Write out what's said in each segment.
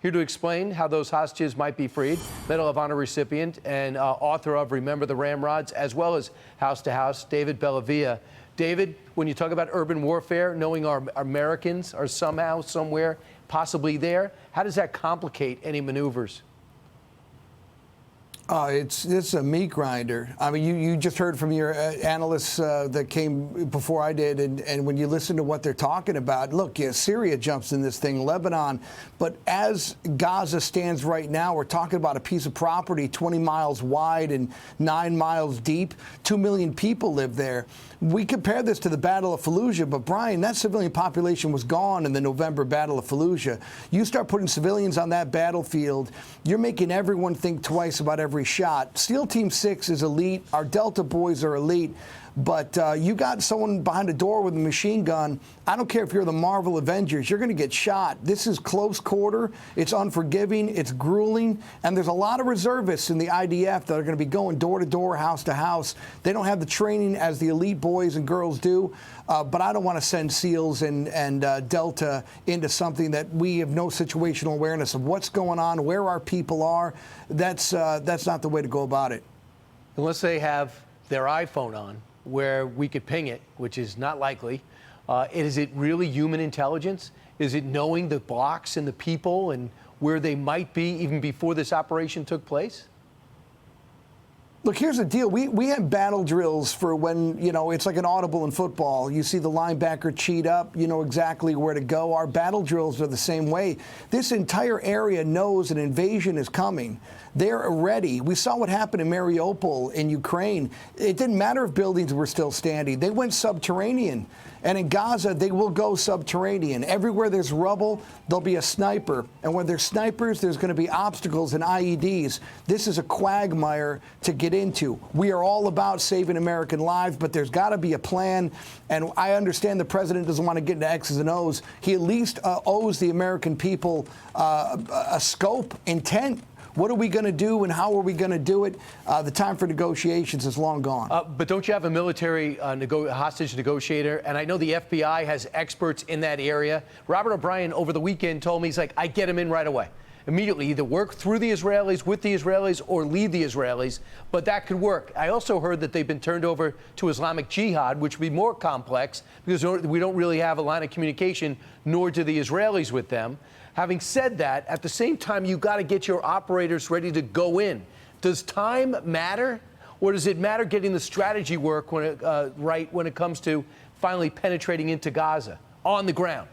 here to explain how those hostages might be freed. Medal of Honor recipient and author of Remember the Ramrods, as well as House to House, David Bellavia. David, when you talk about urban warfare, knowing our Americans are somehow, somewhere, possibly there, how does that complicate any maneuvers? It's a meat grinder. I mean, you just heard from your analysts that came before I did, and when you listen to what they're talking about, look, yeah, Syria jumps in this thing, Lebanon, but as Gaza stands right now, we're talking about a piece of property 20 miles wide and 9 miles deep. 2 million people live there. We compare this to the Battle of Fallujah, but Brian, that civilian population was gone in the November Battle of Fallujah. You start putting civilians on that battlefield, you're making everyone think twice about every shot. SEAL Team 6 is elite. Our Delta boys are elite. But you got someone behind a door with a machine gun. I don't care if you're the Marvel Avengers. You're going to get shot. This is close quarter. It's unforgiving. It's grueling. And there's a lot of reservists in the IDF that are going to be going door to door, house to house. They don't have the training as the elite boys and girls do. But I don't want to send SEALs and Delta into something that we have no situational awareness of what's going on, where our people are. That's not the way to go about it. Unless they have their iPhone on, where we could ping it, which is not likely. Is it really human intelligence? Is it knowing the blocks and the people and where they might be even before this operation took place? Look, here's the deal. We have battle drills for when, it's like an audible in football. You see the linebacker cheat up, you know exactly where to go. Our battle drills are the same way. This entire area knows an invasion is coming. They're ready. We saw what happened in Mariupol in Ukraine. It didn't matter if buildings were still standing. They went subterranean. And in Gaza, they will go subterranean. Everywhere there's rubble, there'll be a sniper. And when there's snipers, there's going to be obstacles and IEDs. This is a quagmire to get into. We are all about saving American lives, but there's got to be a plan. And I understand the president doesn't want to get into X's and O's. He at least owes the American people a scope, intent. What are we going to do and how are we going to do it? The time for negotiations is long gone. But don't you have a military hostage negotiator? And I know the FBI has experts in that area. Robert O'Brien over the weekend told me, he's like, I get him in right away. Immediately, either work through the Israelis, with the Israelis, or lead the Israelis. But that could work. I also heard that they've been turned over to Islamic Jihad, which would be more complex because we don't really have a line of communication, nor do the Israelis with them. Having said that, at the same time, you got to get your operators ready to go in. Does time matter, or does it matter getting the strategy work right when it comes to finally penetrating into Gaza on the ground?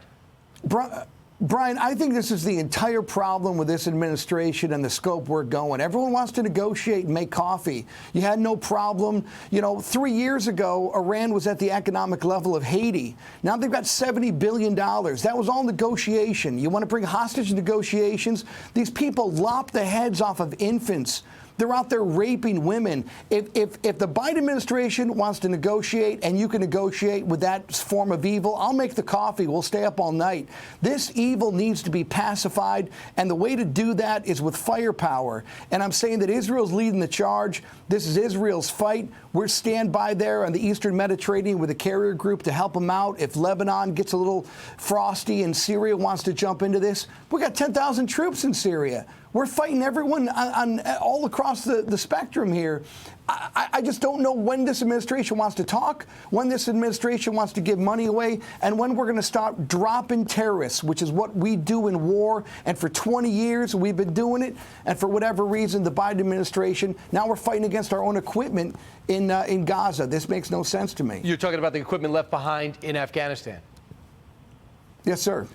Brian, I think this is the entire problem with this administration and the scope we're going. Everyone wants to negotiate and make coffee. You had no problem. 3 years ago, Iran was at the economic level of Haiti. Now they've got $70 billion. That was all negotiation. You want to bring hostage negotiations? These people lop the heads off of infants. They're out there raping women. If the Biden administration wants to negotiate and you can negotiate with that form of evil, I'll make the coffee. We'll stay up all night. This evil needs to be pacified, and the way to do that is with firepower. And I'm saying that Israel's leading the charge. This is Israel's fight. We're standby there on the Eastern Mediterranean with a carrier group to help them out. If Lebanon gets a little frosty and Syria wants to jump into this, we got 10,000 troops in Syria. We're fighting everyone on all across the spectrum here. I just don't know when this administration wants to talk, when this administration wants to give money away, and when we're going to start dropping terrorists, which is what we do in war. And for 20 years, we've been doing it. And for whatever reason, the Biden administration, now we're fighting against our own equipment in Gaza. This makes no sense to me. You're talking about the equipment left behind in Afghanistan. Yes, sir.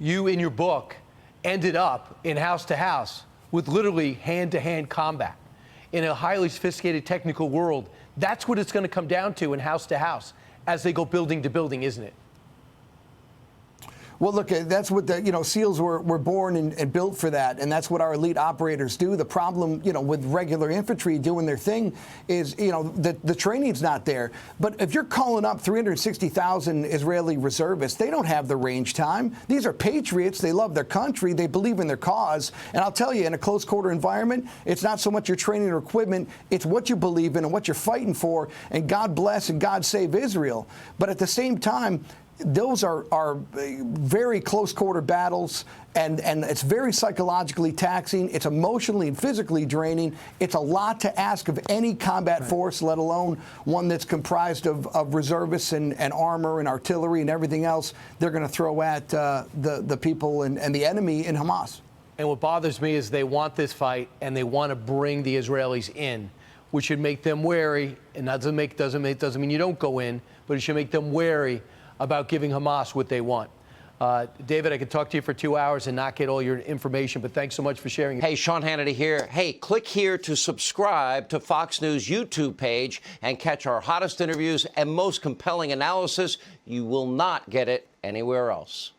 You, in your book, ended up in house to house with literally hand-to-hand combat in a highly sophisticated technical world. That's what it's going to come down to in house to house as they go building to building, isn't it? Well, look, that's what the, SEALs were born and built for that, and that's what our elite operators do. The problem, with regular infantry doing their thing is, the training's not there. But if you're calling up 360,000 Israeli reservists, they don't have the range time. These are patriots. They love their country. They believe in their cause. And I'll tell you, in a close quarter environment, it's not so much your training or equipment. It's what you believe in and what you're fighting for. And God bless and God save Israel. But at the same time, those are very close quarter battles, and it's very psychologically taxing. It's emotionally and physically draining. It's a lot to ask of any combat force, let alone one that's comprised of reservists and armor and artillery and everything else they're going to throw at the people and the enemy in Hamas. And what bothers me is they want this fight and they want to bring the Israelis in, which should make them wary. And that doesn't mean you don't go in, but it should make them wary about giving Hamas what they want. David, I could talk to you for 2 hours and not get all your information, but thanks so much for sharing. Hey, Sean Hannity here. Hey, click here to subscribe to Fox News YouTube page and catch our hottest interviews and most compelling analysis. You will not get it anywhere else.